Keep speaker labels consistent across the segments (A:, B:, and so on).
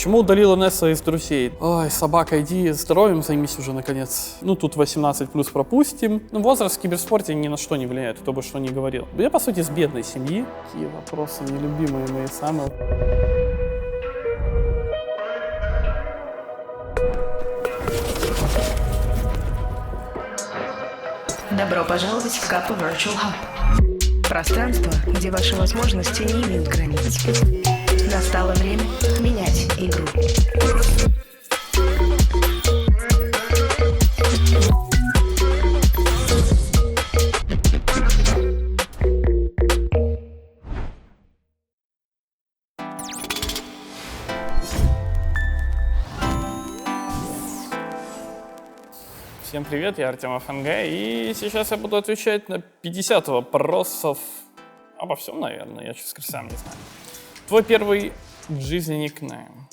A: Почему удалила Несса из друзей? Ой, собака, иди здоровьем займись уже наконец. Ну, тут 18 плюс пропустим. Ну, возраст в киберспорте ни на что не влияет, кто бы что ни говорил. Я, по сути, с бедной семьи. Какие вопросы нелюбимые мои самые.
B: Добро пожаловать в Kappa Virtual Hub. Пространство, где ваши возможности не имеют границ. Настало время менять игру.
A: Всем привет, я Артем ФНГ, и сейчас я буду отвечать на 50 вопросов обо всем, наверное, я, честно говоря, сам не знаю. Твой первый в жизни никнейм?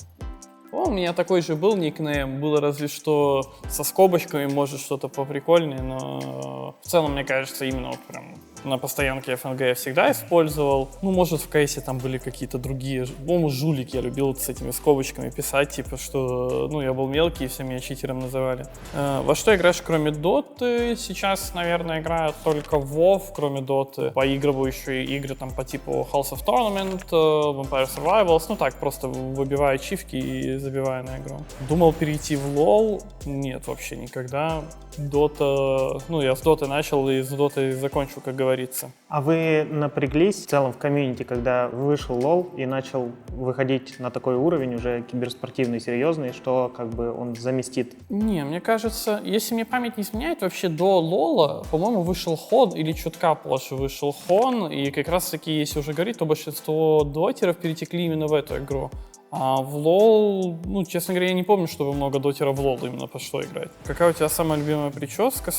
A: У меня такой же был никнейм, было разве что со скобочками, может, что-то поприкольнее, но в целом, мне кажется, именно вот прям на постоянке ФНГ я всегда использовал. Ну, может, в кейсе там были какие-то другие. По-моему, жулик я любил вот с этими скобочками писать, типа, что, ну, я был мелкий, и все меня читером называли. Во что играешь, кроме доты? Сейчас, наверное, играю только в WoW, кроме доты. Поигрываю еще и игры там по типу House of Tournament, Vampire Survivals, ну так, просто выбиваю ачивки и забиваю на игру. Думал перейти в LoL? Нет, вообще никогда. Дота, ну, я с доты начал и с доты закончу, как говорится.
C: А вы напряглись в целом в комьюнити, когда вышел LoL и начал выходить на такой уровень уже киберспортивный, серьезный, что как бы он заместит?
A: Не, мне кажется, если мне память не изменяет, вообще до Лола, по-моему, вышел Хон или чутка позже вышел Хон, и как раз-таки, если уже говорить, то большинство дотеров перетекли именно в эту игру. А в LoL, ну, честно говоря, я не помню, чтобы много дотеров в LoL именно по что играть. Какая у тебя самая любимая прическа?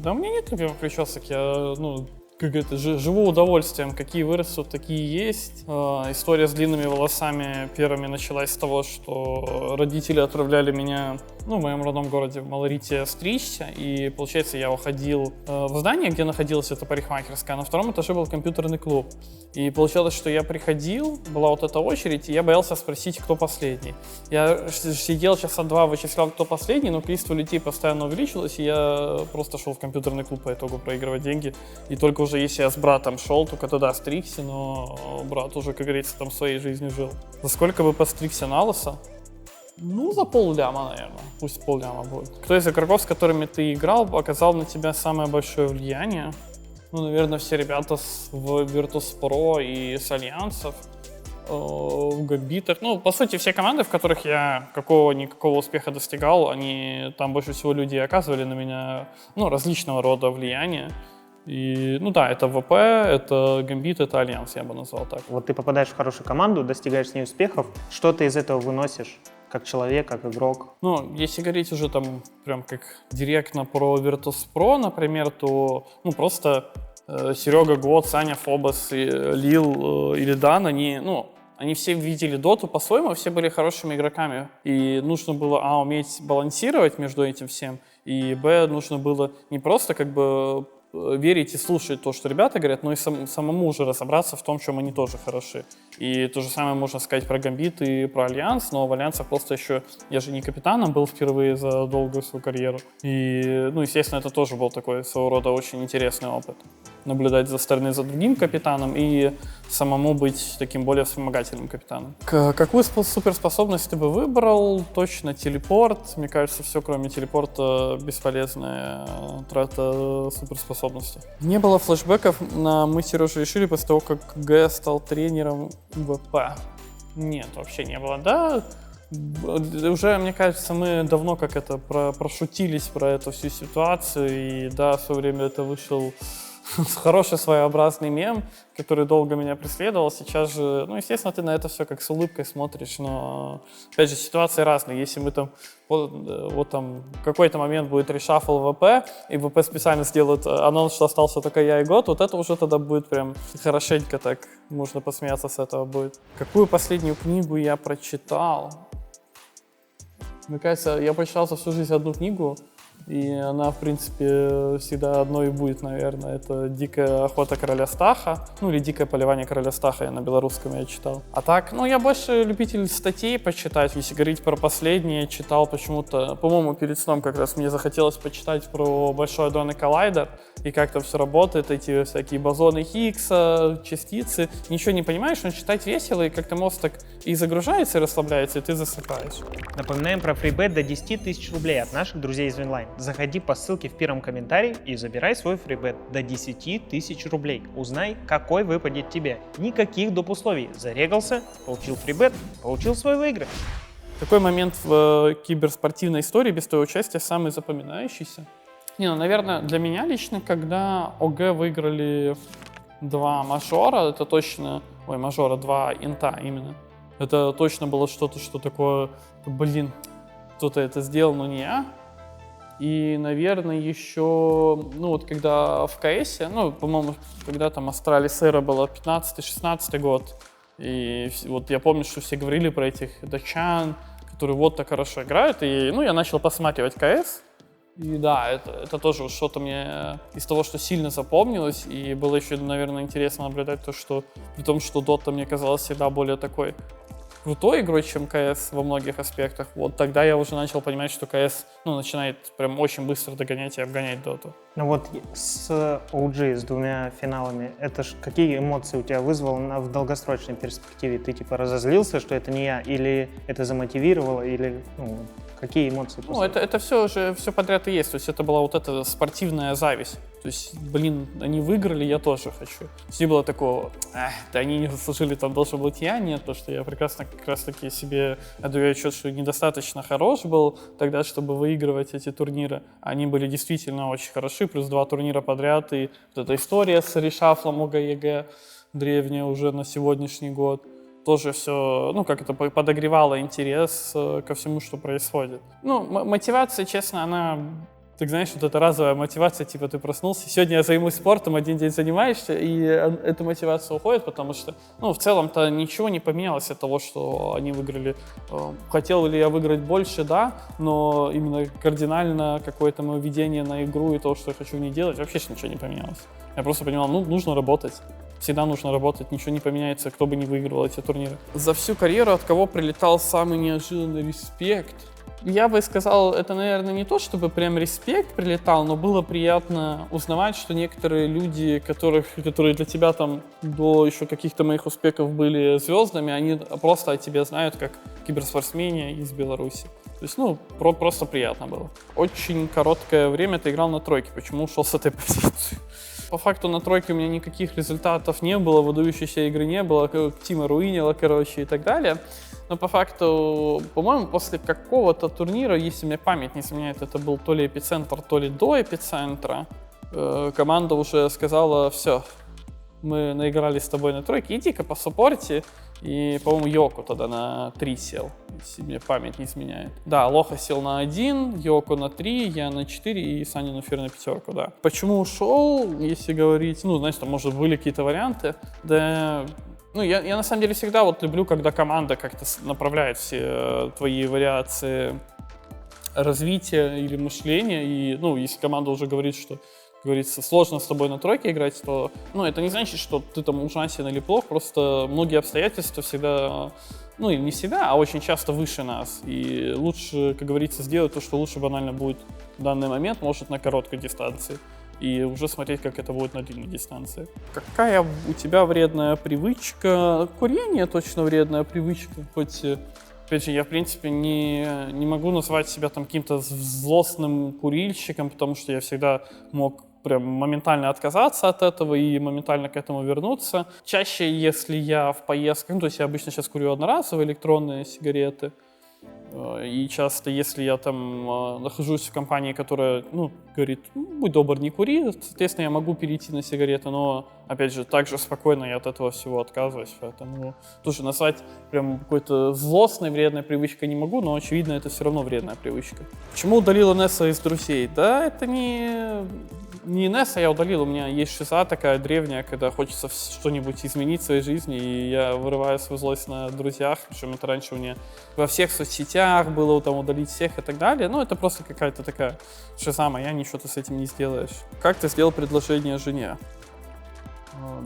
A: Да у меня нет любимых причесок, я, ну, как это, живу удовольствием. Какие вырастут, такие есть. История с длинными волосами первыми началась с того, что родители отправляли меня, ну, в моем родном городе, в Малорите, стричься. И, получается, я уходил в здание, где находилась эта парикмахерская, а на втором этаже был компьютерный клуб. И получалось, что я приходил, была вот эта очередь, и я боялся спросить, кто последний. Я сидел часа два, вычислял, кто последний, но количество людей постоянно увеличилось, и я просто шел в компьютерный клуб по итогу проигрывать деньги. И только уже если я с братом шел, только тогда стригся, но брат уже, как говорится, там своей жизнью жил. За сколько бы постригся на лысо? Ну, за полляма, наверное. Пусть полляма будет. Кто из игроков, с которыми ты играл, оказал на тебя самое большое влияние? Ну, наверное, все ребята в Virtus.pro и с Альянсов, в Гамбитах. Ну, по сути, все команды, в которых я какого-никакого успеха достигал, они там больше всего людей оказывали на меня, ну, различного рода влияния. И, ну да, это ВП, это Гамбит, это Альянс, я бы назвал так.
C: Вот ты попадаешь в хорошую команду, достигаешь с ней успехов, что ты из этого выносишь? Как человек, как игрок?
A: Ну, если говорить уже там прям как директно про Virtus.pro, например, то, ну, просто Серега, Год, Саня, Фобос, Лил или Дан, они все видели доту по-своему, все были хорошими игроками. И нужно было, уметь балансировать между этим всем, и, нужно было не просто как бы верить и слушать то, что ребята говорят, но и самому уже разобраться в том, в чем они тоже хороши. И то же самое можно сказать про Гамбит и про Альянс, но в Альянсах просто еще, я же не капитаном был впервые за долгую свою карьеру. И, ну, естественно, это тоже был такой своего рода очень интересный опыт. Наблюдать со стороны за другим капитаном и самому быть таким более вспомогательным капитаном. Какую суперспособность ты бы выбрал? Точно телепорт. Мне кажется, все кроме телепорта бесполезная трата суперспособности. Не было флешбеков мы с Сережей решили после того, как Г стал тренером ВП. Нет, вообще не было. Да, уже, мне кажется, мы давно как это прошутились про эту всю ситуацию. И да, в свое время это вышел хороший своеобразный мем, который долго меня преследовал. Сейчас же, ну, естественно, ты на это все как с улыбкой смотришь, но, опять же, ситуации разные. Если мы там, вот там, в какой-то момент будет решафл ВП, и ВП специально сделает анонс, что остался только я и Год, вот это уже тогда будет прям хорошенько так, можно посмеяться с этого будет. Какую последнюю книгу я прочитал? Мне кажется, я прочитал за всю жизнь одну книгу. И она, в принципе, всегда одной и будет, наверное. Это «Дикая охота короля Стаха». Ну, или «Дикое полевание короля Стаха», я на белорусском я читал. А так, ну, я больше любитель статей почитать. Если говорить про последние, читал почему-то, по-моему, перед сном как раз мне захотелось почитать про Большой адронный коллайдер и как там все работает, эти всякие бозоны Хиггса, частицы. Ничего не понимаешь, но читать весело, и как-то мозг так и загружается, и расслабляется, и ты засыпаешь.
C: Напоминаем про фрибет до 10 тысяч рублей от наших друзей из Винлайн. Заходи по ссылке в первом комментарии и забирай свой фрибет до 10 тысяч рублей. Узнай, какой выпадет тебе. Никаких доп. Условий. Зарегался, получил фрибет, получил свой выигрыш.
A: Какой момент в киберспортивной истории без твоего участия самый запоминающийся? Не, ну, наверное, для меня лично, когда ОГ выиграли 2 мажора, это точно... Ой, мажора, 2 инта именно. Это точно было что-то, что такое... Блин, кто-то это сделал, но не я. И, наверное, еще... Ну, вот когда в КСе, ну, по-моему, когда там Астралис Эра было 15-16 год, и вот я помню, что все говорили про этих датчан, которые вот так хорошо играют, и, ну, я начал посматривать КС. И да, это тоже что-то мне из того, что сильно запомнилось, и было еще, наверное, интересно наблюдать то, что при том, что Dota мне казалась всегда более такой крутой игрой, чем КС во многих аспектах, вот тогда я уже начал понимать, что КС, ну, начинает прям очень быстро догонять и обгонять Доту.
C: Ну вот с OG, с 2 финалами, это ж какие эмоции у тебя вызвало в долгосрочной перспективе? Ты типа разозлился, что это не я, или это замотивировало, или ну, какие эмоции?
A: Ну, это все же, все подряд и есть, то есть это была вот эта спортивная зависть. То есть, блин, они выиграли, я тоже хочу. Не было такого, да они не заслужили, там должен быть я. Нет, потому что я прекрасно как раз-таки себе отдаю отчет, что недостаточно хорош был тогда, чтобы выигрывать эти турниры. Они были действительно очень хороши, плюс 2 турнира подряд, и вот эта история с решафлом ОГ-ЕГЭ древняя уже на сегодняшний год. Тоже все, ну, как это подогревало интерес ко всему, что происходит. Ну, мотивация, честно, она... Так знаешь, вот эта разовая мотивация, типа ты проснулся, сегодня я займусь спортом, 1 день занимаешься, и эта мотивация уходит, потому что, ну, в целом-то ничего не поменялось от того, что они выиграли. Хотел ли я выиграть больше, да, но именно кардинально какое-то мое видение на игру и то, что я хочу в ней делать, вообще ничего не поменялось. Я просто понимал, ну, нужно работать. Всегда нужно работать, ничего не поменяется, кто бы не выигрывал эти турниры. За всю карьеру от кого прилетал самый неожиданный респект? Я бы сказал, это, наверное, не то, чтобы прям респект прилетал, но было приятно узнавать, что некоторые люди, которые для тебя там до еще каких-то моих успехов были звездами, они просто о тебе знают как киберспортсмене из Беларуси. То есть, ну, просто приятно было. Очень короткое время ты играл на тройке. Почему ушел с этой позиции? По факту на тройке у меня никаких результатов не было, выдающейся игры не было, Тима руинило, короче, и так далее. Но по факту, по-моему, после какого-то турнира, если мне память не изменяет, это был то ли эпицентр, то ли до эпицентра, команда уже сказала: все, мы наиграли с тобой на тройке, иди-ка по саппорте. И, по-моему, Йоко тогда на 3 сел, если мне память не изменяет. Да, Лоха сел на 1, Йоко на 3, я на 4 и Саня Нуфир на 5, да. Почему ушел, если говорить, ну, знаете, там, может, были какие-то варианты, да... Ну, я на самом деле всегда вот люблю, когда команда как-то направляет все твои вариации развития или мышления. И, ну, если команда уже говорит, что, как говорится, сложно с тобой на тройке играть, то, ну, это не значит, что ты там ужасен или плох. Просто многие обстоятельства всегда, ну, и не всегда, а очень часто выше нас. И лучше, как говорится, сделать то, что лучше банально будет в данный момент, может, на короткой дистанции. И уже смотреть, как это будет на длинной дистанции. Какая у тебя вредная привычка? Курение точно вредная привычка. Хоть, опять же, я, в принципе, не могу назвать себя там каким-то злостным курильщиком, потому что я всегда мог прям моментально отказаться от этого и моментально к этому вернуться. Чаще, если я в поездках, ну, то есть я обычно сейчас курю одноразовые электронные сигареты, и часто, если я там нахожусь в компании, которая, ну, говорит, будь добр, не кури, соответственно, я могу перейти на сигареты, но, опять же, так же спокойно я от этого всего отказываюсь, поэтому тоже назвать прям какой-то злостной, вредной привычкой не могу, но, очевидно, это все равно вредная привычка. Почему удалил Несса из друзей? Да, это не... Не NES я удалил, у меня есть шиза такая древняя, когда хочется что-нибудь изменить в своей жизни, и я вырываю свою злость на друзьях, причем это раньше у меня во всех соцсетях было, там, удалить всех и так далее, ну, это просто какая-то такая шиза моя, ничего ты с этим не сделаешь. Как ты сделал предложение жене?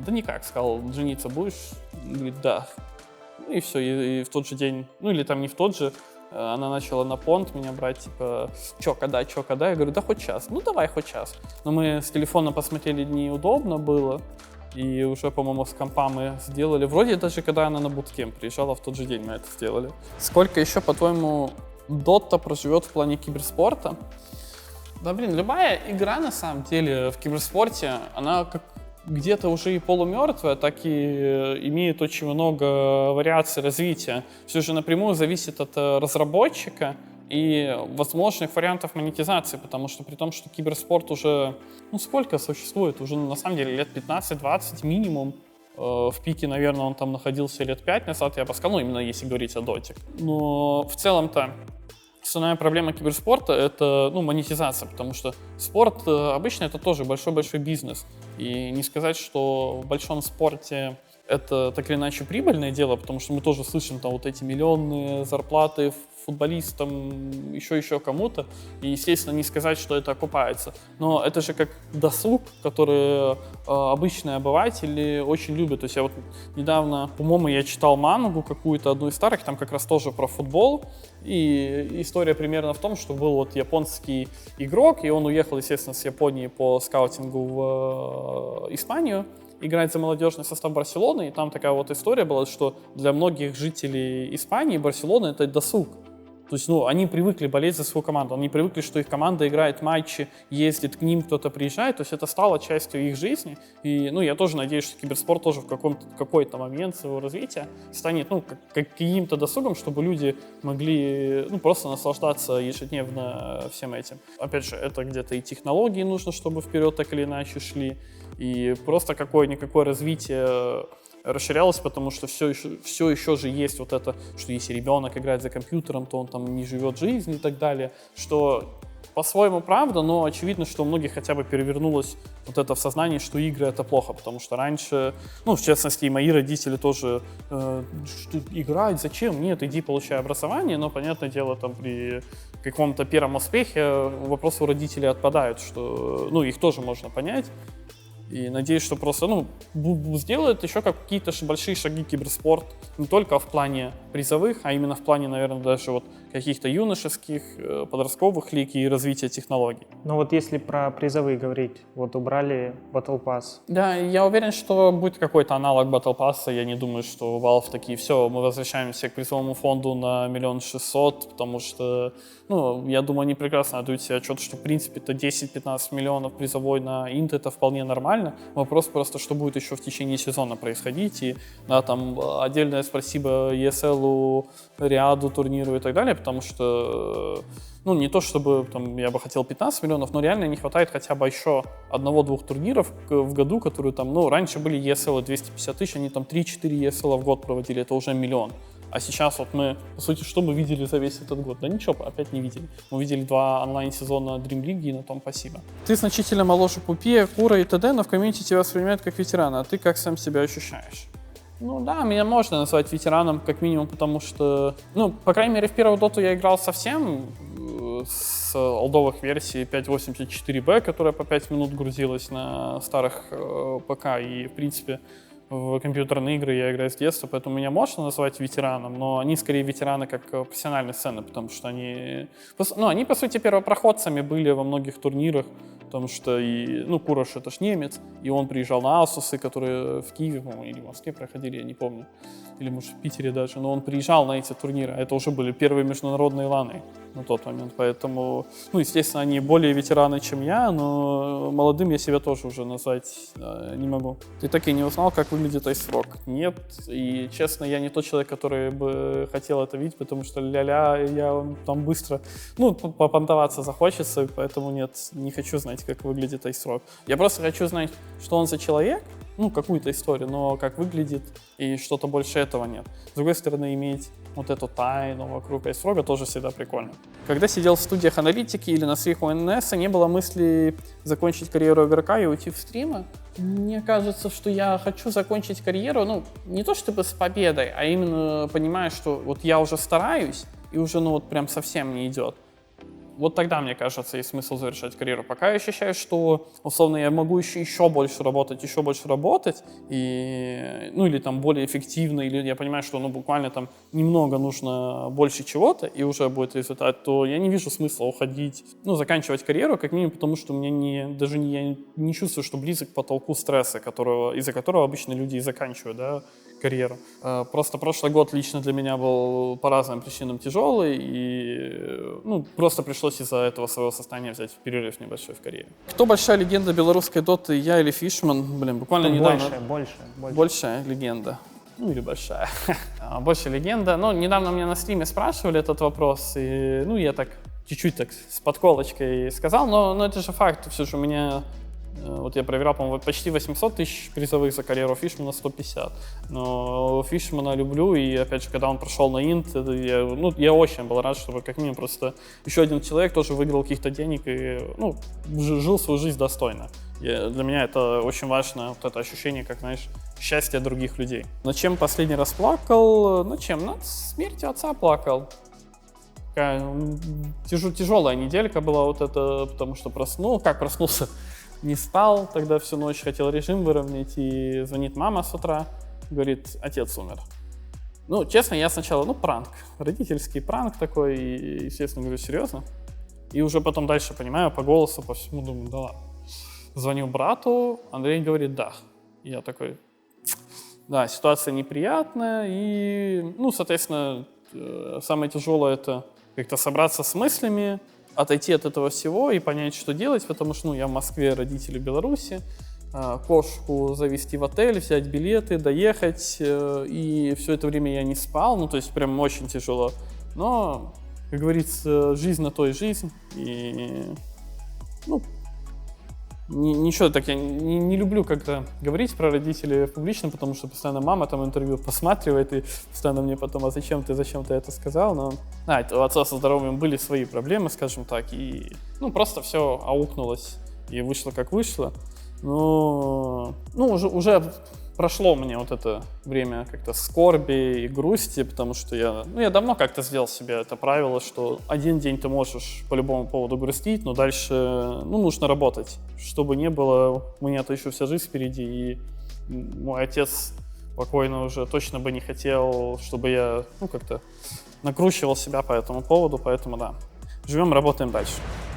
A: Да никак, сказал, жениться будешь? Говорит, да. Ну и все, и в тот же день, ну или там не в тот же, она начала на понт меня брать, типа, чё, когда? Я говорю, да хоть час. Ну, давай хоть час. Но мы с телефона посмотрели, неудобно было. И уже, по-моему, с компа мы сделали. Вроде даже, когда она на буткемп приезжала, в тот же день мы это сделали. Сколько еще, по-твоему, Dota проживет в плане киберспорта? Да, блин, любая игра, на самом деле, в киберспорте, она как где-то уже и полумертвая, так и имеет очень много вариаций развития. Все же напрямую зависит от разработчика и возможных вариантов монетизации, потому что при том, что киберспорт уже, ну сколько существует, уже на самом деле лет 15-20 минимум. В пике, наверное, он там находился лет 5 назад, я бы сказал, ну именно если говорить о доте. Но в целом-то основная проблема киберспорта — это, ну, монетизация, потому что спорт обычно это тоже большой-большой бизнес. И не сказать, что в большом спорте это так или иначе прибыльное дело, потому что мы тоже слышим там вот эти миллионные зарплаты футболистам, еще кому-то. И, естественно, не сказать, что это окупается. Но это же как досуг, который обычные обыватели очень любят. То есть я вот недавно, по-моему, я читал мангу какую-то, одну из старых, там как раз тоже про футбол. И история примерно в том, что был вот японский игрок, и он уехал, естественно, с Японии по скаутингу в Испанию играть за молодежный состав Барселоны, и там такая вот история была, что для многих жителей Испании Барселона — это досуг. То есть, ну, они привыкли болеть за свою команду, они привыкли, что их команда играет матчи, ездит к ним, кто-то приезжает, то есть это стало частью их жизни. И, ну, я тоже надеюсь, что киберспорт тоже в какой-то момент своего развития станет, ну, каким-то досугом, чтобы люди могли, ну, просто наслаждаться ежедневно всем этим. Опять же, это где-то и технологии нужно, чтобы вперед так или иначе шли, и просто какое-никакое развитие расширялось, потому что все еще же есть вот это, что если ребенок играет за компьютером, то он там не живет жизнь и так далее, что по-своему правда, но очевидно, что у многих хотя бы перевернулось вот это в сознании, что игры — это плохо, потому что раньше, ну, в частности, и мои родители тоже, что играть, зачем? Нет, иди получай образование, но, понятное дело, там при каком-то первом успехе вопросы у родителей отпадают, что, ну, их тоже можно понять. И надеюсь, что просто, ну, сделают еще какие-то большие шаги киберспорт, не только в плане призовых, а именно в плане, наверное, даже вот каких-то юношеских, подростковых лиг и развития технологий.
C: Ну вот если про призовые говорить, вот убрали Battle Pass.
A: Да, я уверен, что будет какой-то аналог Battle Pass. Я не думаю, что Valve такие, все, мы возвращаемся к призовому фонду на 1 600 000, потому что, ну, я думаю, они прекрасно отдают себе отчет, что, в принципе, это 10-15 миллионов призовой на Инт, это вполне нормально. Вопрос просто, что будет еще в течение сезона происходить. И, да, там отдельное спасибо ESL, Риаду, турниру и так далее, потому что, ну, не то чтобы там, я бы хотел 15 миллионов, но реально не хватает хотя бы еще 1-2 турниров в году, которые там, ну, раньше были ESL 250 000, они там 3-4 ESL в год проводили, это уже миллион. А сейчас вот мы, по сути, что мы видели за весь этот год? Да ничего, опять не видели. Мы видели 2 онлайн-сезона Dream League, и на том спасибо. Ты значительно моложе Пупи, Кура и т.д., но в комьюнити тебя воспринимают как ветерана. А ты как сам себя ощущаешь? Ну да, меня можно назвать ветераном, как минимум, потому что, ну, по крайней мере, в первую доту я играл совсем с олдовых версий 5.84b, которая по 5 минут грузилась на старых ПК, и, в принципе, в компьютерные игры я играю с детства, поэтому меня можно назвать ветераном, но они скорее ветераны как профессиональной сцены, потому что они, ну, они по сути первопроходцами были во многих турнирах, потому что и, ну, Курош — это ж немец, и он приезжал на Асусы, которые в Киеве, по-моему, или в Москве проходили, я не помню, или, может, в Питере даже, но он приезжал на эти турниры, это уже были первые международные ланы на тот момент, поэтому, ну, естественно, они более ветераны, чем я, но молодым я себя тоже уже назвать не могу. Ты так и не узнал, как выглядит Ice Rock? Нет, и, честно, я не тот человек, который бы хотел это видеть, потому что ля-ля, я там быстро, ну, попонтоваться захочется, поэтому нет, не хочу знать, как выглядит Ice Rock. Я просто хочу знать, что он за человек, ну, какую-то историю, но как выглядит и что-то больше этого нет. С другой стороны, иметь вот эту тайну вокруг Айсфрога тоже всегда прикольно. Когда сидел в студиях аналитики или на своих ОНС, не было мысли закончить карьеру в РК и уйти в стримы. Мне кажется, что я хочу закончить карьеру, ну, не то чтобы с победой, а именно понимая, что вот я уже стараюсь, и уже, ну, вот прям совсем не идет. Вот тогда, мне кажется, есть смысл завершать карьеру. Пока я ощущаю, что, условно, я могу еще больше работать, и, ну, или там более эффективно, или я понимаю, что, ну, буквально там немного нужно больше чего-то, и уже будет результат, то я не вижу смысла уходить, ну, заканчивать карьеру, как минимум, потому что мне я не чувствую, что близок к потолку стресса, из-за которого обычно люди и заканчивают, да, карьеру. Просто прошлый год лично для меня был по разным причинам тяжелый, и, ну, просто пришлось из-за этого своего состояния взять перерыв небольшой в карьере. Кто большая легенда белорусской доты, я или Фишман? Блин, буквально недавно. Большая легенда. Ну, или большая. Большая легенда. Ну, недавно меня на стриме спрашивали этот вопрос, и, ну, я так чуть-чуть так с подколочкой сказал, но это же факт, все же у меня... Вот я проверял, по-моему, почти 800 тысяч призовых за карьеру, Фишмана 150. Но Фишмана люблю, и опять же, когда он прошел на инт, я очень был рад, чтобы как минимум просто еще один человек тоже выиграл каких-то денег и, ну, жил свою жизнь достойно. Для меня это очень важно, вот это ощущение, как, знаешь, счастья других людей. Над чем последний раз плакал? Над смертью отца плакал. Такая тяжелая неделька была вот это, потому что проснулся. Не спал, тогда всю ночь хотел режим выровнять, и звонит мама с утра, говорит, отец умер. Ну, честно, я сначала, пранк, родительский пранк такой, и, естественно, говорю, серьезно? И уже потом дальше понимаю, по голосу, по всему, думаю, да ладно. Звоню брату, Андрей говорит, да. И я такой, да, ситуация неприятная, и, соответственно, самое тяжелое это как-то собраться с мыслями, отойти от этого всего и понять, что делать, потому что, я в Москве, родители в Беларуси, кошку завести в отель, взять билеты, доехать, и все это время я не спал, то есть прям очень тяжело, но, как говорится, жизнь на то и жизнь, и, ничего так, я не люблю как-то говорить про родителей публично, потому что постоянно мама там интервью посматривает и постоянно мне потом, а зачем ты это сказал, но у отца со здоровьем были свои проблемы, скажем так, и просто все аукнулось и вышло как вышло, но уже прошло мне вот это время как-то скорби и грусти, потому что я давно как-то сделал себе это правило, что один день ты можешь по любому поводу грустить, но дальше, нужно работать, чтобы не было, у меня-то еще вся жизнь впереди, и мой отец покойно уже точно бы не хотел, чтобы я, как-то накручивал себя по этому поводу, поэтому да, живем, работаем дальше.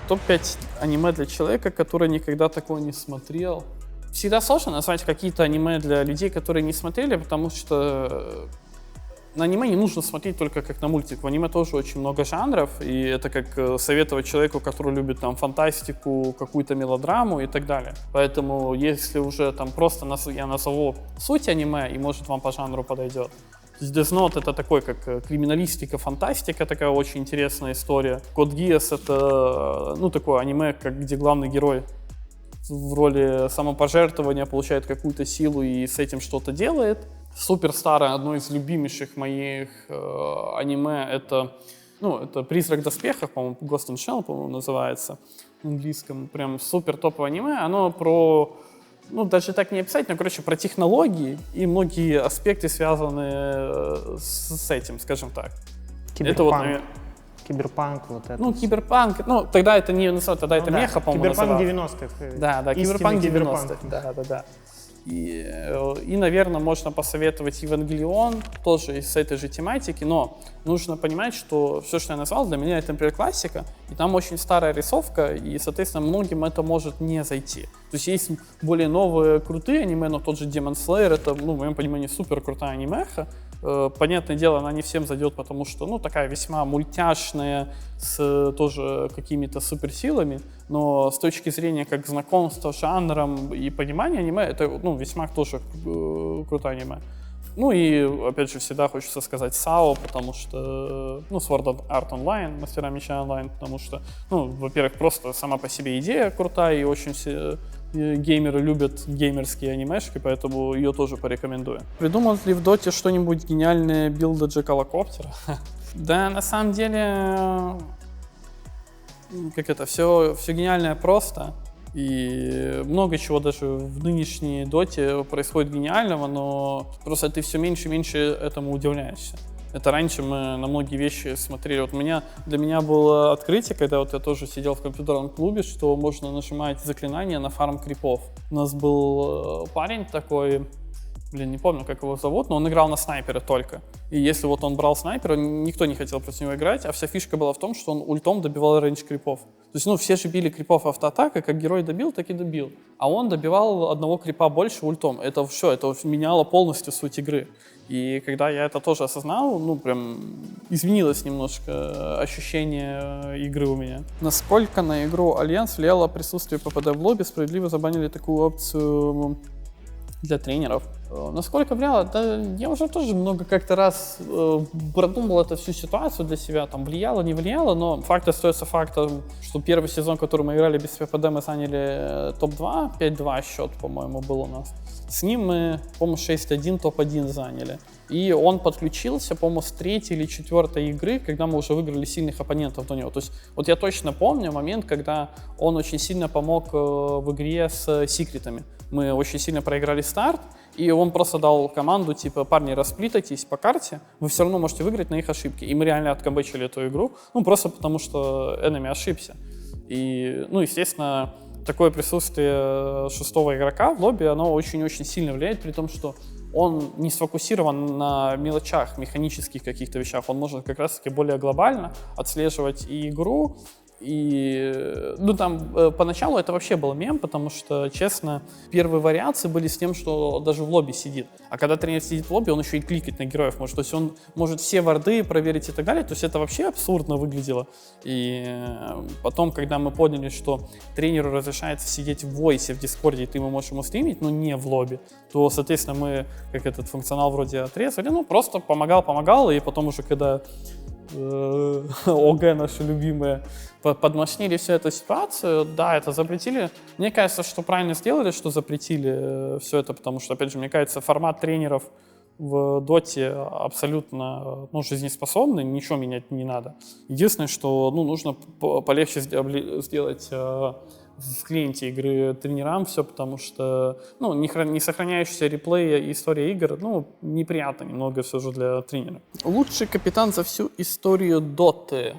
A: Топ-5 аниме для человека, который никогда такого не смотрел. Всегда сложно назвать какие-то аниме для людей, которые не смотрели, потому что на аниме не нужно смотреть только как на мультик. В аниме тоже очень много жанров, и это как советовать человеку, который любит там фантастику, какую-то мелодраму и так далее. Поэтому если уже там просто я назову суть аниме, и может вам по жанру подойдет. Death Note это такой, как криминалистика, фантастика, такая очень интересная история. Code Geass это, такое аниме, где главный герой в роли самопожертвования получает какую-то силу и с этим что-то делает. Супер старое, одно из любимейших моих аниме, это «Призрак в доспехах», по-моему, Ghost in Shell, по-моему, называется в английском. Прям супер топовое аниме. Оно про, даже так не описать, но, про технологии и многие аспекты, связанные с этим, скажем так.
C: Киберпанк. Киберпанк, вот это.
A: Киберпанк, тогда это не называется, тогда это меха, по-моему,
C: Киберпанк 90-х.
A: Да, киберпанк 90-х, да. И, наверное, можно посоветовать Евангелион, тоже из этой же тематики, но нужно понимать, что все, что я назвал, для меня это, например, классика, и там очень старая рисовка, и, соответственно, многим это может не зайти. То есть более новые, крутые аниме, но тот же Demon Slayer, это, в моем понимании, супер крутая анимеха. Понятное дело, она не всем зайдет, потому что, такая весьма мультяшная, с тоже какими-то суперсилами, но с точки зрения как знакомства с жанром и понимания аниме, это, весьма тоже крутое аниме. И, опять же, всегда хочется сказать САО, потому что, Sword Art Online, Мастера Меча Онлайн, потому что, во-первых, просто сама по себе идея крутая и очень геймеры любят геймерские анимешки, поэтому ее тоже порекомендую. Придумал ли в доте что-нибудь гениальное билда Джекалокоптера? Да, на самом деле, все гениальное просто. И много чего даже в нынешней доте происходит гениального, но просто ты все меньше и меньше этому удивляешься. Это раньше мы на многие вещи смотрели. Вот для меня было открытие, когда вот я тоже сидел в компьютерном клубе, что можно нажимать заклинания на фарм крипов. У нас был парень такой, не помню, как его зовут, но он играл на снайпера только. И если вот он брал снайпера, никто не хотел против него играть, а вся фишка была в том, что он ультом добивал рейндж крипов. То есть, все же били крипов автоатакой, как герой добил, так и добил. А он добивал одного крипа больше ультом. Это все, это меняло полностью суть игры. И когда я это тоже осознал, прям изменилось немножко ощущение игры у меня. Насколько на игру Альянс влияло присутствие ППД в лобби? Справедливо забанили такую опцию для тренеров. Насколько влияло? Да, я уже тоже много как-то раз продумал эту всю ситуацию для себя, влияло, не влияло, но факт остается фактом, что первый сезон, который мы играли без ППД, мы заняли топ-2, 5-2 счет, по-моему, был у нас. С ним мы, по-моему, 6-1, топ-1 заняли. И он подключился, по-моему, с 3-й или 4-й игры, когда мы уже выиграли сильных оппонентов до него. То есть вот я точно помню момент, когда он очень сильно помог в игре с секретами. Мы очень сильно проиграли старт, и он просто дал команду, парни, расплитайтесь по карте, вы все равно можете выиграть на их ошибки. И мы реально откомбэчили эту игру, просто потому что enemy ошибся. И, естественно, такое присутствие шестого игрока в лобби, оно очень-очень сильно влияет, при том, что он не сфокусирован на мелочах, механических каких-то вещах, он может как раз-таки более глобально отслеживать и игру, и, поначалу это вообще был мем, потому что, честно, первые вариации были с тем, что даже в лобби сидит. А когда тренер сидит в лобби, он еще и кликать на героев может. То есть он может все варды проверить и так далее. То есть это вообще абсурдно выглядело. И потом, когда мы поняли, что тренеру разрешается сидеть в войсе, в дискорде, и ты можешь ему стримить, но не в лобби, то, соответственно, мы этот функционал вроде отрезали, просто помогал, и потом уже, когда ОГ наши любимые подмашнили всю эту ситуацию, да, это запретили. Мне кажется, что правильно сделали, что запретили все это, потому что, опять же, мне кажется, формат тренеров в доте абсолютно жизнеспособный, ничего менять не надо. Единственное, что нужно полегче сделать в клиенте игры тренерам все, потому что не сохраняющийся реплей и история игр, неприятно немного все же для тренера. Лучший капитан за всю историю доты.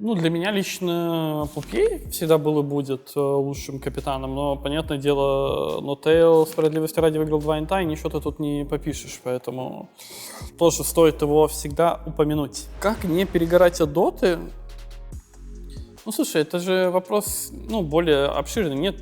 A: Для меня лично Пупей всегда был и будет лучшим капитаном, но, понятное дело, Нотейл справедливости ради выиграл 2 инта, и ничего ты тут не попишешь, поэтому тоже стоит его всегда упомянуть. Как не перегорать от доты? Слушай, это же вопрос, более обширный. Нет,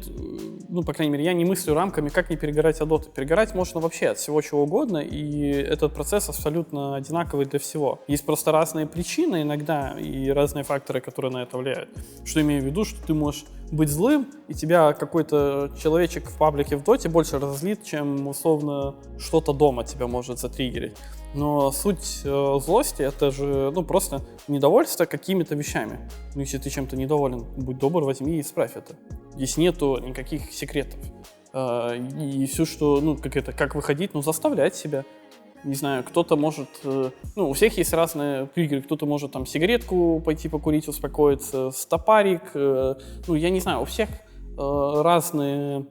A: по крайней мере, я не мыслю рамками, как не перегорать от доты. Перегорать можно вообще от всего чего угодно, и этот процесс абсолютно одинаковый для всего. Есть просто разные причины иногда и разные факторы, которые на это влияют. Что имею в виду, что ты можешь быть злым, и тебя какой-то человечек в паблике в доте больше разозлит, чем, условно, что-то дома тебя может затриггерить. Но суть злости — это же, просто недовольство какими-то вещами. Если ты чем-то недоволен, будь добр, возьми и исправь это. Здесь нету никаких секретов. И все, что, как выходить, заставлять себя. Не знаю, кто-то может, у всех есть разные триггеры, кто-то может сигаретку пойти покурить, успокоиться, стопарик, я не знаю, у всех разные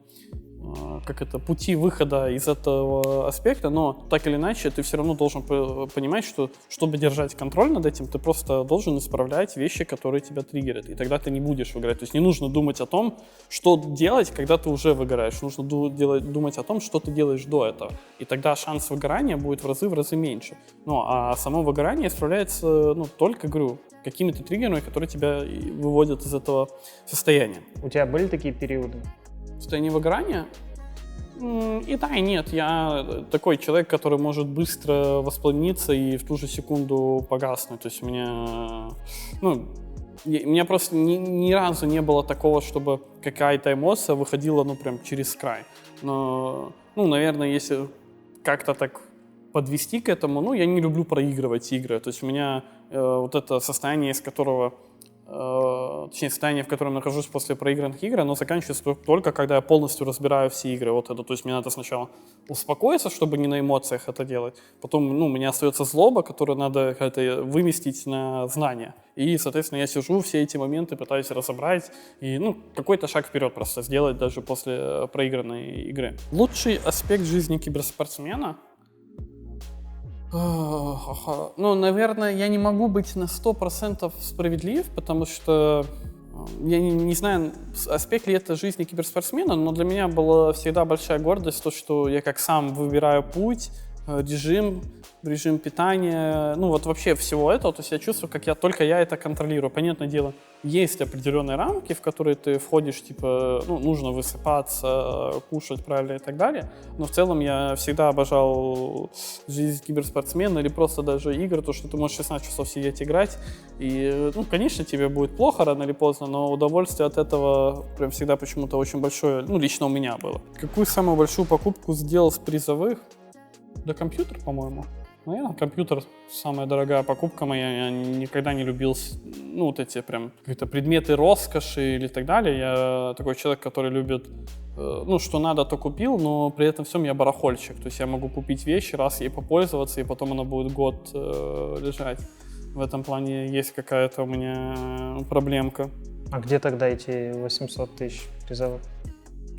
A: пути выхода из этого аспекта, но так или иначе ты все равно должен понимать, что чтобы держать контроль над этим, ты просто должен исправлять вещи, которые тебя триггерят, и тогда ты не будешь выиграть. То есть не нужно думать о том, что делать, когда ты уже выгораешь, нужно думать о том, что ты делаешь до этого, и тогда шанс выгорания будет в разы меньше. А само выгорание исправляется только, говорю, какими-то триггерами, которые тебя выводят из этого состояния.
C: У тебя были такие периоды?
A: Состояние выгорания? И да, и нет. Я такой человек, который может быстро воспламениться и в ту же секунду погаснуть. То есть у меня просто ни разу не было такого, чтобы какая-то эмоция выходила, прям через край. Но, наверное, если как-то так подвести к этому, я не люблю проигрывать игры. То есть у меня вот это состояние, из которого точнее, состояние, в котором нахожусь после проигранных игр, оно заканчивается только когда я полностью разбираю все игры. Вот это, то есть мне надо сначала успокоиться, чтобы не на эмоциях это делать. Потом, ну, у меня остается злоба, которую надо это выместить на знания. И, соответственно, я сижу, все эти моменты пытаюсь разобрать и, ну, какой-то шаг вперед просто сделать даже после проигранной игры. Лучший аспект жизни киберспортсмена? Ну, наверное, я не могу быть на 100% справедлив, потому что я не знаю, аспект ли это жизни киберспортсмена, но для меня была всегда большая гордость то, что я как сам выбираю путь, режим питания, ну вот вообще всего этого, то есть я чувствую, как только я это контролирую. Понятное дело, есть определенные рамки, в которые ты входишь, типа, ну, нужно высыпаться, кушать правильно и так далее, но в целом я всегда обожал жизнь киберспортсмена или просто даже игры, то, что ты можешь 16 часов сидеть играть, и, ну, конечно, тебе будет плохо рано или поздно, но удовольствие от этого прям всегда почему-то очень большое, ну, лично у меня было. Какую самую большую покупку сделал с призовых? Да компьютер, по-моему. Наверное, компьютер самая дорогая покупка моя. Я никогда не любил, ну, вот эти прям какие-то предметы роскоши или так далее. Я такой человек, который любит, ну, что надо, то купил, но при этом всем я барахольщик. То есть я могу купить вещи, раз ей попользоваться, и потом она будет год лежать. В этом плане есть какая-то у меня проблемка.
C: А где тогда эти 800 тысяч призовых?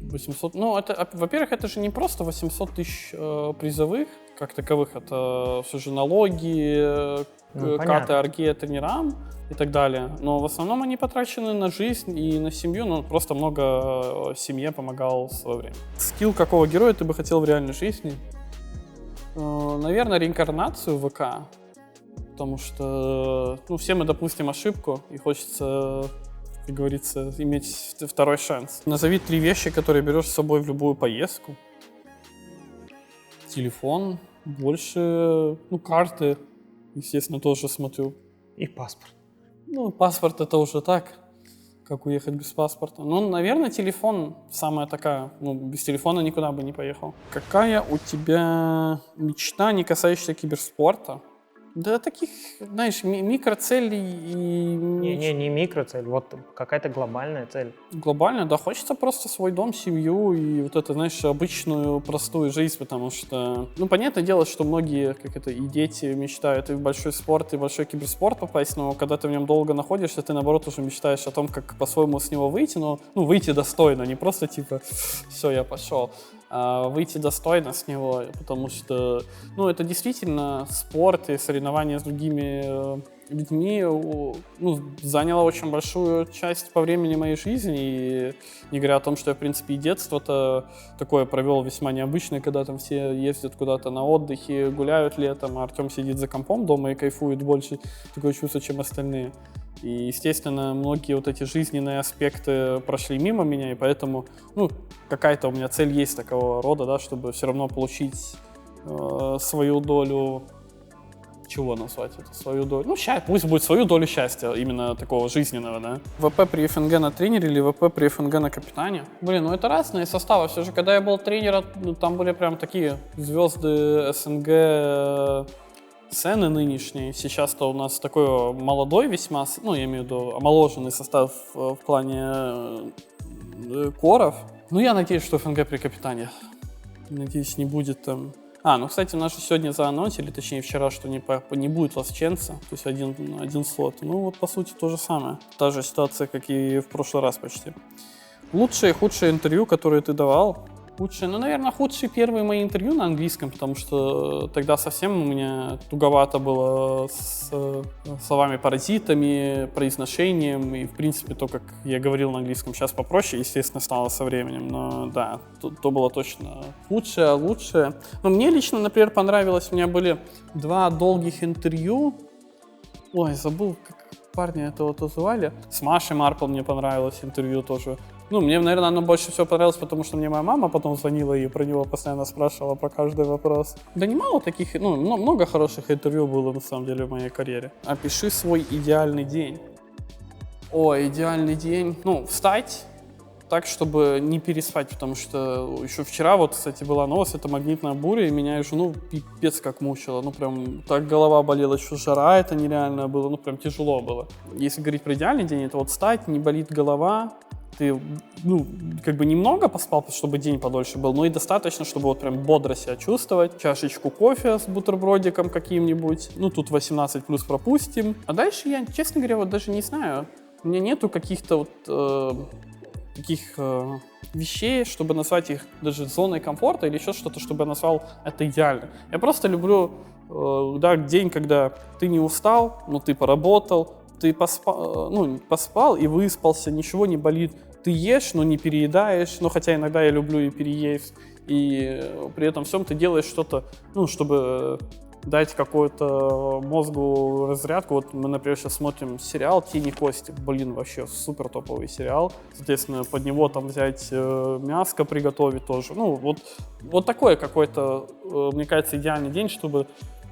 A: 800, ну, это, во-первых, это же не просто 800 тысяч призовых, как таковых, это все же налоги, карты АРГЕ тренерам и так далее. Но в основном они потрачены на жизнь и на семью, ну, просто много семье помогал в свое время. Скилл какого героя ты бы хотел в реальной жизни? Наверное, реинкарнацию в ВК, потому что, ну, все мы допустим ошибку, и хочется, как говорится, иметь второй шанс. Назови 3 вещи, которые берешь с собой в любую поездку. Телефон, больше, ну, карты, естественно, тоже смотрю.
C: И паспорт.
A: Ну, паспорт это уже так, как уехать без паспорта. Ну, наверное, телефон самая такая, ну, без телефона никуда бы не поехал. Какая у тебя мечта, не касающаяся киберспорта? Да таких, знаешь, микроцелей и...
C: Не микроцель, вот какая-то глобальная цель.
A: Глобально, да, хочется просто свой дом, семью и вот это, знаешь, обычную простую жизнь, потому что, ну, понятное дело, что многие, как это, и дети мечтают и в большой спорт, и в большой киберспорт попасть, но когда ты в нем долго находишься, ты, наоборот, уже мечтаешь о том, как по-своему с него выйти, но, ну, выйти достойно, не просто, типа, все, я пошел. Выйти достойно с него, потому что, ну, это действительно спорт и соревнования с другими людьми, ну, заняло очень большую часть по времени моей жизни, и не говоря о том, что я, в принципе, и детство-то такое провел весьма необычное, когда там все ездят куда-то на отдыхе, гуляют летом, а Артем сидит за компом дома и кайфует больше, такое чувство, чем остальные. И, естественно, многие вот эти жизненные аспекты прошли мимо меня, и поэтому, ну, какая-то у меня цель есть такого рода, да, чтобы все равно получить свою долю, чего назвать это, свою долю, ну, пусть будет свою долю счастья, именно такого жизненного, да. ВП при ФНГ на тренере или ВП при ФНГ на капитане? Блин, ну это разные составы, все же, когда я был тренером, ну, там были прям такие звезды СНГ, сцены нынешние. Сейчас-то у нас такой молодой весьма, ну, я имею в виду омоложенный состав в плане коров. Ну, я надеюсь, что ФНГ при капитане. Надеюсь, не будет там... ну, кстати, у нас же сегодня заанонсили, точнее, вчера, что не будет лосченца, то есть один слот. Ну, вот, по сути, то же самое. Та же ситуация, как и в прошлый раз почти. Лучшее и худшее интервью, которое ты давал? Худшие, ну, наверное, худшие первые мои интервью на английском, потому что тогда совсем у меня туговато было с словами-паразитами, произношением, и, в принципе, то, как я говорил на английском, сейчас попроще, естественно, стало со временем, но, да, то было точно худшее, а лучшее. Но мне лично, например, понравилось, у меня были 2 долгих интервью, ой, забыл, как парня этого звали, с Машей Марпл мне понравилось интервью тоже. Ну, мне, наверное, оно больше всего понравилось, потому что мне моя мама потом звонила и про него постоянно спрашивала про каждый вопрос. Да немало таких, ну, много хороших интервью было, на самом деле, в моей карьере. Опиши свой идеальный день. Идеальный день. Ну, встать, так, чтобы не переспать, потому что еще вчера, вот, кстати, была новость, это магнитная буря, и меня и жену пипец как мучила. Ну, прям так голова болела, еще жара это нереально было, ну, прям тяжело было. Если говорить про идеальный день, это вот встать, не болит голова, ты, ну, как бы немного поспал, чтобы день подольше был, но и достаточно, чтобы вот прям бодро себя чувствовать. Чашечку кофе с бутербродиком каким-нибудь, ну, тут 18 плюс пропустим. А дальше я, честно говоря, вот даже не знаю, у меня нету каких-то вот таких вещей, чтобы назвать их даже зоной комфорта или еще что-то, чтобы я назвал это идеально. Я просто люблю, да, день, когда ты не устал, но ты поработал, ты поспал и выспался, ничего не болит. Ты ешь, но не переедаешь, но хотя иногда я люблю и переесть, и при этом всем ты делаешь что-то, ну, чтобы дать какую-то мозгу разрядку. Вот мы, например, сейчас смотрим сериал «Тени кости». Блин, вообще супер топовый сериал. Соответственно, под него там взять мяско приготовить тоже. Ну, вот такой какой-то, мне кажется, идеальный день, чтобы,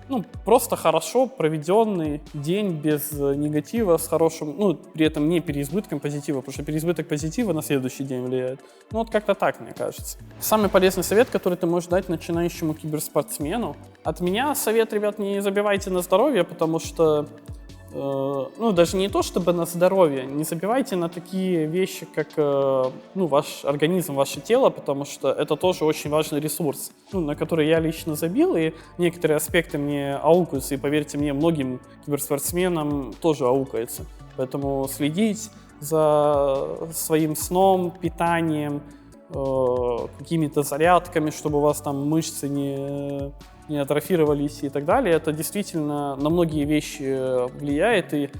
A: ну, просто хорошо проведенный день без негатива, с хорошим, ну, при этом не переизбытком позитива, потому что переизбыток позитива на следующий день влияет. Ну, вот как-то так, мне кажется. Самый полезный совет, который ты можешь дать начинающему киберспортсмену. От меня совет, ребят, не забивайте на здоровье, потому что, ну, даже не то, чтобы на здоровье, не забивайте на такие вещи, как, ну, ваш организм, ваше тело, потому что это тоже очень важный ресурс, ну, на который я лично забил, и некоторые аспекты мне аукаются, и, поверьте мне, многим киберспортсменам тоже аукается. Поэтому следить за своим сном, питанием, какими-то зарядками, чтобы у вас там мышцы не атрофировались и так далее, это действительно на многие вещи влияет, и,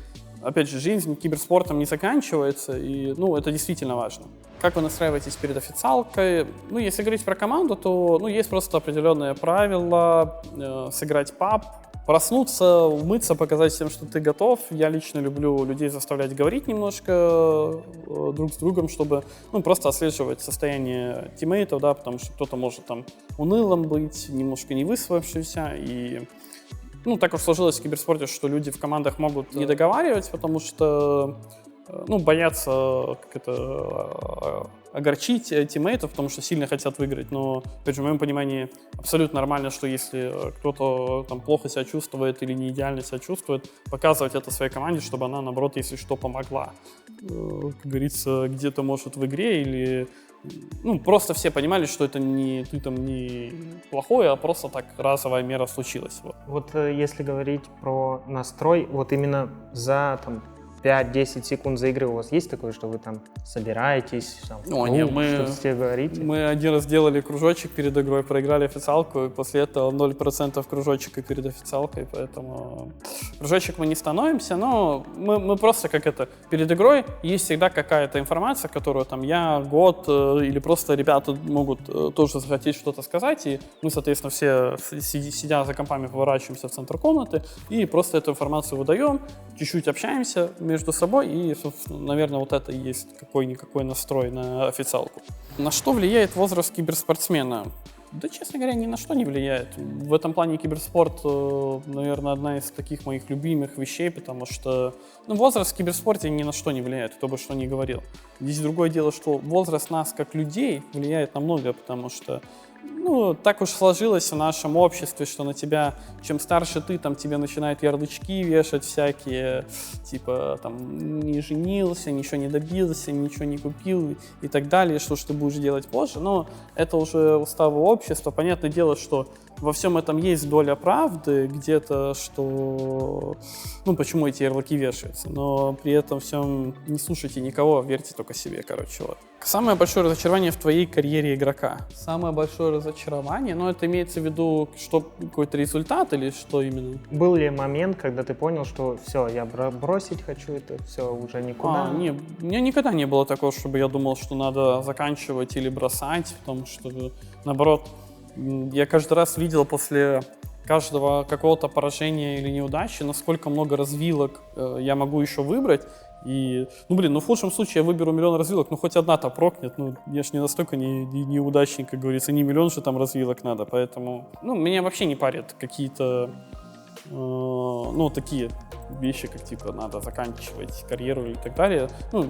A: опять же, жизнь киберспортом не заканчивается, и, ну, это действительно важно. Как вы настраиваетесь перед официалкой? Ну, если говорить про команду, то, ну, есть просто определенные правила, сыграть паб, проснуться, умыться, показать всем, что ты готов. Я лично люблю людей заставлять говорить немножко друг с другом, чтобы, ну, просто отслеживать состояние тиммейтов, да, потому что кто-то может там унылым быть, немножко не выспавшийся, и, ну, так уж сложилось в киберспорте, что люди в командах могут не договаривать, потому что, ну, боятся огорчить тиммейтов, потому что сильно хотят выиграть. Но, опять же, в моем понимании, абсолютно нормально, что если кто-то там плохо себя чувствует или не идеально себя чувствует, показывать это своей команде, чтобы она, наоборот, если что, помогла. Как говорится, где-то, может, в игре или... Ну, просто все понимали, что это не ты там не плохой, а просто так разовая мера случилась.
C: Вот если говорить про настрой, вот именно за там 5-10 секунд за игры у вас есть такое, что вы там собираетесь, там, что-то себе говорите?
A: Мы один раз делали кружочек перед игрой, проиграли официалку, и после этого 0% кружочека перед официалкой, поэтому кружочек мы не становимся, но мы просто как это, перед игрой есть всегда какая-то информация, которую там я, год или просто ребята могут тоже захотеть что-то сказать, и мы, соответственно, все сидя за компами поворачиваемся в центр комнаты и просто эту информацию выдаем, чуть-чуть общаемся между собой, и, собственно, наверное, вот это и есть какой-никакой настрой на официалку. На что влияет возраст киберспортсмена? Да, честно говоря, ни на что не влияет. В этом плане киберспорт, наверное, одна из таких моих любимых вещей, потому что, ну, возраст в киберспорте ни на что не влияет, кто бы что ни говорил. Здесь другое дело, что возраст нас как людей влияет на многое, потому что, ну, так уж сложилось в нашем обществе, что на тебя, чем старше ты, там тебе начинают ярлычки вешать всякие, типа, там, не женился, ничего не добился, ничего не купил и так далее, что ж ты будешь делать позже, но это уже уставы общества. Понятное дело, что во всем этом есть доля правды, где-то, что, ну, почему эти ярлыки вешаются, но при этом всем не слушайте никого, верьте только себе, короче, вот. Самое большое разочарование в твоей карьере игрока? Самое большое разочарование, но это имеется в виду, что какой-то результат или что именно?
C: Был ли момент, когда ты понял, что все, я бросить хочу это, все, уже никуда?
A: Не, у меня никогда не было такого, чтобы я думал, что надо заканчивать или бросать, потому что, наоборот, я каждый раз видел после каждого какого-то поражения или неудачи, насколько много развилок я могу еще выбрать. И, ну, блин, ну, в худшем случае я выберу миллион развилок, ну, хоть одна-то прокнет, ну, я ж не настолько неудачник, как говорится, не миллион же там развилок надо, поэтому, ну, меня вообще не парят какие-то ну, такие вещи, как, типа, надо заканчивать карьеру и так далее. Ну,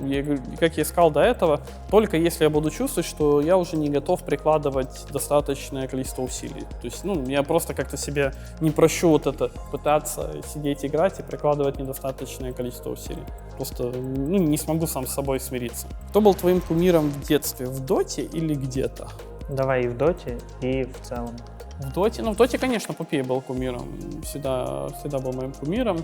A: как я сказал до этого, только если я буду чувствовать, что я уже не готов прикладывать достаточное количество усилий. То есть, ну, я просто как-то себе не прощу вот это, пытаться сидеть, играть и прикладывать недостаточное количество усилий. Просто, ну, не смогу сам с собой смириться. Кто был твоим кумиром в детстве, в доте или где-то?
C: Давай и в доте, и в целом.
A: В доте? Ну, в доте, конечно, Попей был кумиром. Всегда был моим кумиром.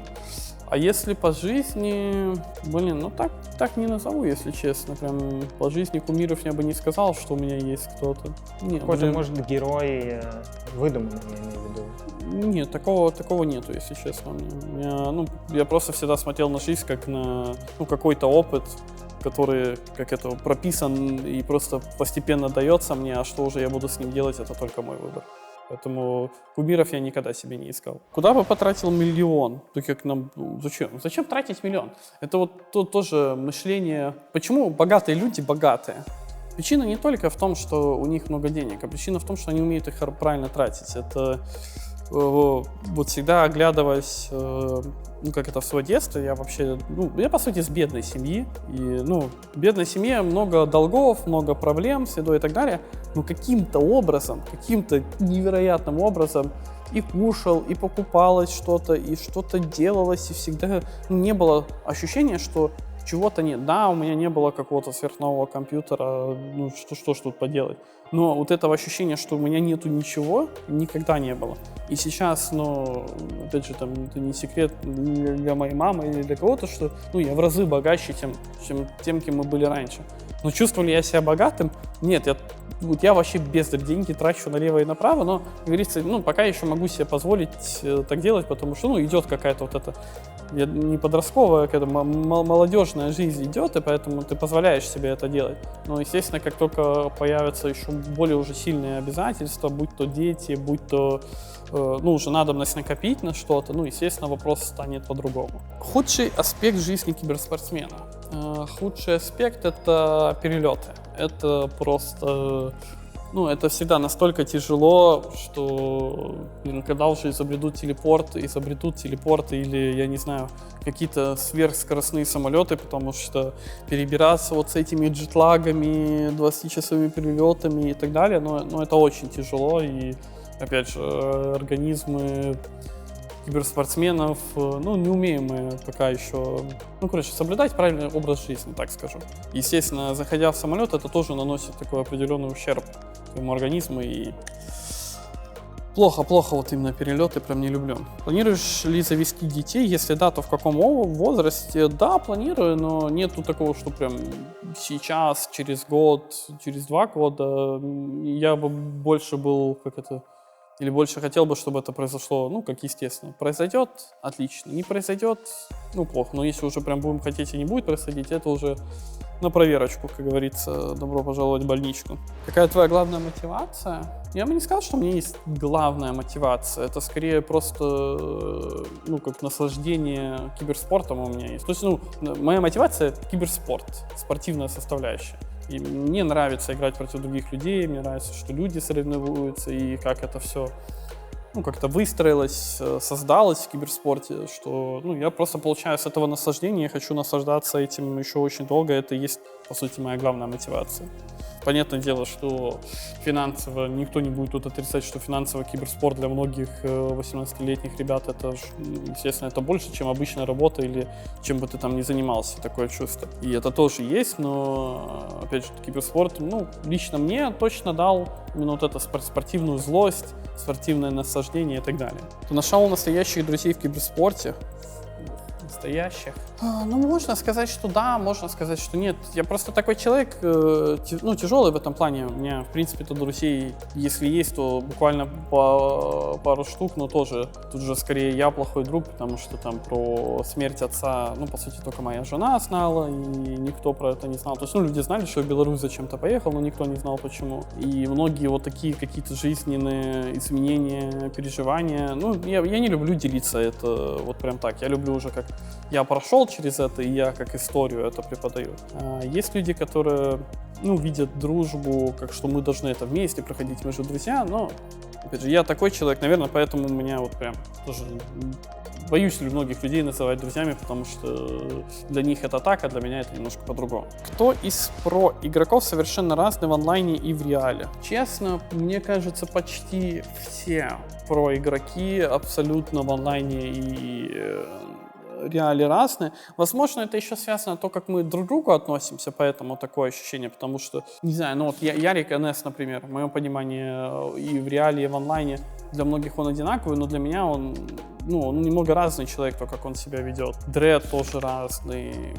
A: А если по жизни, блин, ну так не назову, если честно. Прям по жизни кумиров я бы не сказал, что у меня есть кто-то. Нет,
C: Какой-то, может, герой выдуманный, я имею в виду.
A: Нет, такого нету, если честно. У меня, ну, я просто всегда смотрел на жизнь как на, ну, какой-то опыт, который, как это, прописан и просто постепенно дается мне, а что уже я буду с ним делать, это только мой выбор. Поэтому кумиров я никогда себе не искал. Куда бы потратил миллион? То как нам... Зачем? Зачем тратить миллион? Это вот тоже мышление... Почему богатые люди богатые? Причина не только в том, что у них много денег, а причина в том, что они умеют их правильно тратить. Это вот всегда оглядываясь, ну, как это в свое детство, я вообще, ну, я по сути с бедной семьи, и, ну, в бедной семье много долгов, много проблем с едой и так далее, но каким-то образом, каким-то невероятным образом и кушал, и покупалось что-то, и что-то делалось, и всегда, ну, не было ощущения, что чего-то нет. Да, у меня не было какого-то сверхнового компьютера, ну что ж тут поделать. Но вот этого ощущения, что у меня нету ничего, никогда не было. И сейчас, ну, опять же, там, это не секрет для моей мамы или для кого-то, что, ну, я в разы богаче, чем тем, кем мы были раньше. Но чувствовал ли я себя богатым? Нет, я вообще бездарь, деньги трачу налево и направо, но, как говорится, ну, пока еще могу себе позволить так делать, потому что, ну, идет какая-то вот эта не подростковая, какая-то молодежная жизнь идет, и поэтому ты позволяешь себе это делать. Но, естественно, как только появятся еще более уже сильные обязательства, будь то дети, будь то, ну, уже надобность накопить на что-то, ну, естественно, вопрос станет по-другому. Худший аспект жизни киберспортсмена. Худший аспект — это перелеты. Это просто... Ну, это всегда настолько тяжело, что, когда уже изобретут телепорты или, я не знаю, какие-то сверхскоростные самолеты, потому что перебираться вот с этими джетлагами, 20-часовыми перелетами и так далее, но это очень тяжело, и, опять же, организмы киберспортсменов, ну, не умеем мы пока еще, ну, короче, соблюдать правильный образ жизни, так скажу. Естественно, заходя в самолет, это тоже наносит такой определенный ущерб своему организму, и плохо вот именно перелеты прям не люблю. Планируешь ли завести детей? Если да, то в каком возрасте? Да, планирую, но нету такого, что прям сейчас, через год, через 2 года. Я бы больше был, или больше хотел бы, чтобы это произошло, ну, как естественно. Произойдет — отлично. Не произойдет — ну, плохо. Но если уже прям будем хотеть и не будет происходить, это уже на проверочку, как говорится. Добро пожаловать в больничку. Какая твоя главная мотивация? Я бы не сказал, что у меня есть главная мотивация. Это скорее просто, ну, как наслаждение киберспортом у меня есть. То есть, ну, моя мотивация — киберспорт, спортивная составляющая. И мне нравится играть против других людей, мне нравится, что люди соревнуются, и как это все, ну, как-то выстроилось, создалось в киберспорте, что, ну, я просто получаю с этого наслаждение, я хочу наслаждаться этим еще очень долго, это и есть, по сути, моя главная мотивация. Понятное дело, что финансово, никто не будет тут отрицать, что финансовый киберспорт для многих 18-летних ребят, это, естественно, это больше, чем обычная работа или чем бы ты там ни занимался, такое чувство. И это тоже есть, но, опять же, киберспорт, ну, лично мне точно дал именно вот эту спортивную злость, спортивное наслаждение и так далее. Ты нашел настоящих друзей в киберспорте? Настоящих? Ну, можно сказать, что да, можно сказать, что нет. Я просто такой человек, ну, тяжелый в этом плане. У меня, в принципе-то, друзей, если есть, то буквально по пару штук, но тоже тут же скорее я плохой друг, потому что там про смерть отца, ну, по сути, только моя жена знала, и никто про это не знал. То есть, ну, люди знали, что я в Беларусь зачем-то поехал, но никто не знал, почему. И многие вот такие какие-то жизненные изменения, переживания, ну, я не люблю делиться это вот прям так. Я люблю уже как я прошел через это, и я как историю это преподаю. Есть люди, которые, ну, видят дружбу, как что мы должны это вместе проходить, мы же друзья, но Опять же, я такой человек, наверное, поэтому у меня вот прям тоже боюсь ли многих людей называть друзьями, потому что для них это так, а для меня это немножко по-другому. Кто из про-игроков совершенно разный в онлайне и в реале? Честно, мне кажется, почти все про-игроки абсолютно в онлайне и реале разные. Возможно, это еще связано с то, как мы друг к другу относимся, поэтому такое ощущение, потому что, не знаю, ну вот Ярик НС, например, в моем понимании и в реале, и в онлайне для многих он одинаковый, но для меня он немного разный человек, то, как он себя ведет. Дред тоже разный.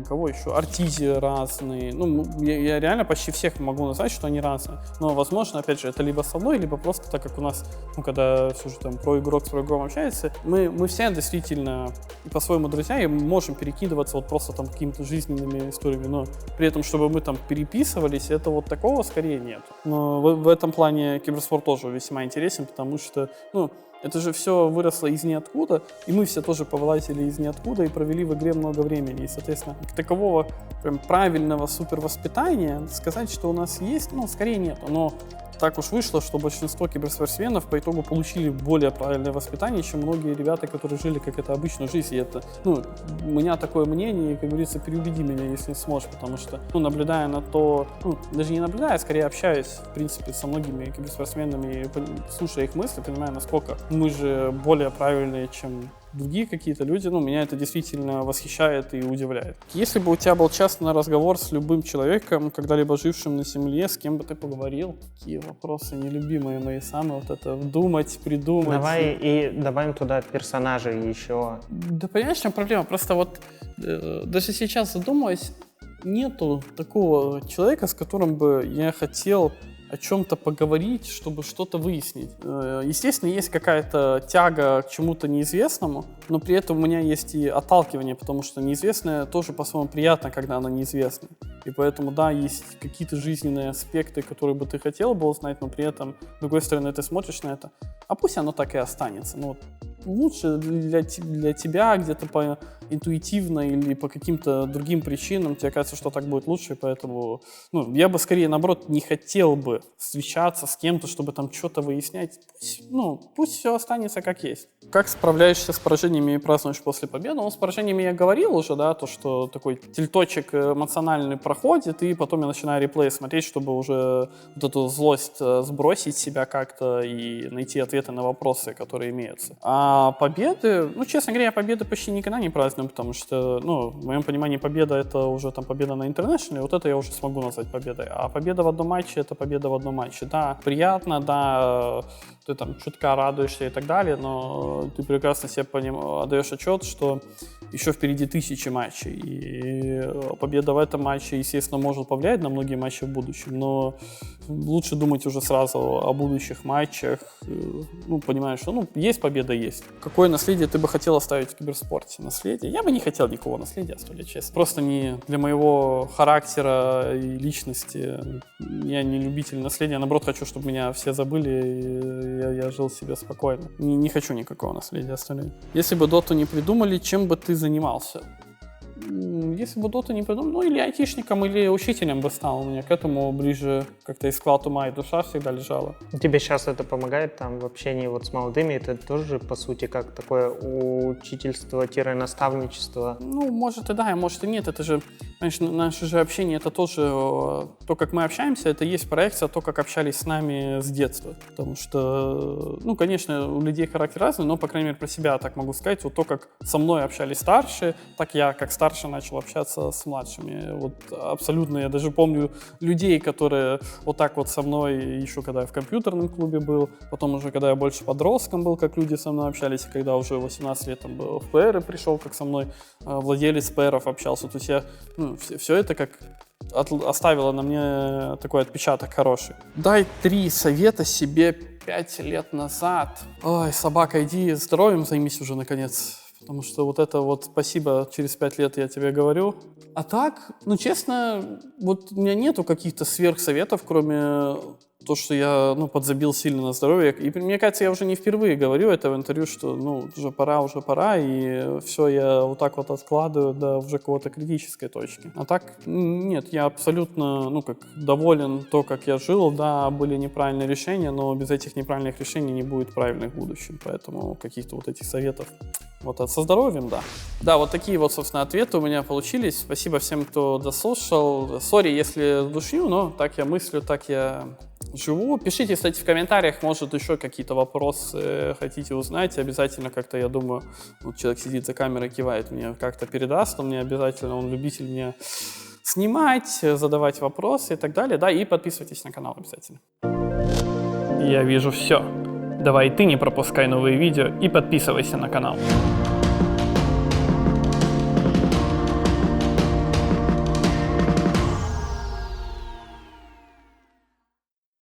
A: Кого еще? Артизи разные. Ну, я реально почти всех могу назвать, что они разные. Но, возможно, опять же, это либо со мной, либо просто так, как у нас, когда все же там про-игрок с про-игроком общается, мы все действительно по-своему друзья и можем перекидываться вот просто там какими-то жизненными историями, но при этом, чтобы мы там переписывались, это вот такого скорее нет. Но в этом плане киберспорт тоже весьма интересен, потому что, это же все выросло из ниоткуда, и мы все тоже повылазили из ниоткуда и провели в игре много времени. И, соответственно, такового прям правильного супервоспитания сказать, что у нас есть, скорее нету. Но так уж вышло, что большинство киберспортсменов по итогу получили более правильное воспитание, чем многие ребята, которые жили как это обычную жизнь. И это, у меня такое мнение, и, как говорится, переубеди меня, если сможешь, потому что, наблюдая на то, даже не наблюдая, а скорее общаюсь, в принципе, со многими киберспортсменами, и слушая их мысли, понимаю, насколько мы же более правильные, чем другие какие-то люди, меня это действительно восхищает и удивляет. Если бы у тебя был частный разговор с любым человеком, когда-либо жившим на Земле, с кем бы ты поговорил? Какие вопросы нелюбимые мои самые, вот это думать, придумать.
C: Давай и добавим туда персонажей еще.
A: Да понимаешь, в чем проблема? Просто вот даже сейчас задумываясь, нету такого человека, с которым бы я хотел о чем-то поговорить, чтобы что-то выяснить. Естественно, есть какая-то тяга к чему-то неизвестному, но при этом у меня есть и отталкивание, потому что неизвестное тоже по-своему приятно, когда оно неизвестно. И поэтому, да, есть какие-то жизненные аспекты, которые бы ты хотел бы узнать, но при этом, с другой стороны, ты смотришь на это, а пусть оно так и останется. Лучше для тебя где-то по интуитивно или по каким-то другим причинам тебе кажется, что так будет лучше, поэтому я бы скорее, наоборот, не хотел бы встречаться с кем-то, чтобы там что-то выяснять. Пусть все останется как есть. Как справляешься с поражениями и празднуешь после победы? С поражениями я говорил уже, да, то, что такой тельточек эмоциональный проходит, и потом я начинаю реплей смотреть, чтобы уже вот эту злость сбросить с себя как-то и найти ответы на вопросы, которые имеются. А победы, честно говоря, я победы почти никогда не праздную, потому что, в моем понимании, победа — это уже там победа на интернешнле, вот это я уже смогу назвать победой. А победа в одном матче — это победа в одном матче. Да, приятно, да, ты там чутка радуешься и так далее, но ты прекрасно себе отдаешь отчет, что еще впереди 1000 матчей, и победа в этом матче, естественно, может повлиять на многие матчи в будущем, но лучше думать уже сразу о будущих матчах, понимаешь, что, есть победа, есть. Какое наследие ты бы хотел оставить в киберспорте? Наследие? Я бы не хотел никакого наследия, если честно. Просто не для моего характера и личности. Я не любитель наследия, наоборот, хочу, чтобы меня все забыли, и я жил себе спокойно. Не хочу никакого наследия оставлять. Если бы доту не придумали, чем бы ты занимался? Если бы доту не придумал, или айтишником, или учителем бы стал. У меня к этому ближе как-то из склад ума и душа всегда лежала.
C: Тебе сейчас это помогает там в общении вот с молодыми? Это тоже, по сути, как такое учительство-наставничество?
A: Может и да, может и нет. Это же, знаешь, наше же общение, это тоже то, как мы общаемся, это есть проекция, то, как общались с нами с детства. Потому что, конечно, у людей характер разный, но, по крайней мере, про себя так могу сказать. Вот то, как со мной общались старшие, так я, как старший, начал общаться с младшими. Вот абсолютно, я даже помню людей, которые вот так вот со мной, еще когда я в компьютерном клубе был, потом уже, когда я больше подростком был, как люди со мной общались, и когда уже 18 лет там в ПР пришел, как со мной владелец ПРов общался. То есть я, все это как оставило на мне такой отпечаток хороший. Дай 3 совета себе 5 лет назад. Ой, собака, иди здоровьем займись уже, наконец. Потому что вот это вот спасибо, через 5 лет я тебе говорю. А так, честно, вот у меня нету каких-то сверхсоветов, кроме то, что я, подзабил сильно на здоровье. И мне кажется, я уже не впервые говорю это в интервью, что, уже пора, и все, я вот так вот откладываю до уже какой-то критической точки. А так, нет, я абсолютно, доволен то, как я жил. Да, были неправильные решения, но без этих неправильных решений не будет правильных в будущем. Поэтому каких-то вот этих советов. Вот со здоровьем, да. Да, вот такие вот, собственно, ответы у меня получились. Спасибо всем, кто дослушал. Сори, если душню, но так я мыслю, так я живу. Пишите, кстати, в комментариях, может, еще какие-то вопросы хотите узнать. Обязательно как-то, я думаю, вот человек сидит за камерой, кивает, мне как-то передаст. Он мне обязательно, он любитель мне снимать, задавать вопросы и так далее. Да, и подписывайтесь на канал обязательно. Я вижу все. Давай ты не пропускай новые видео и подписывайся на канал.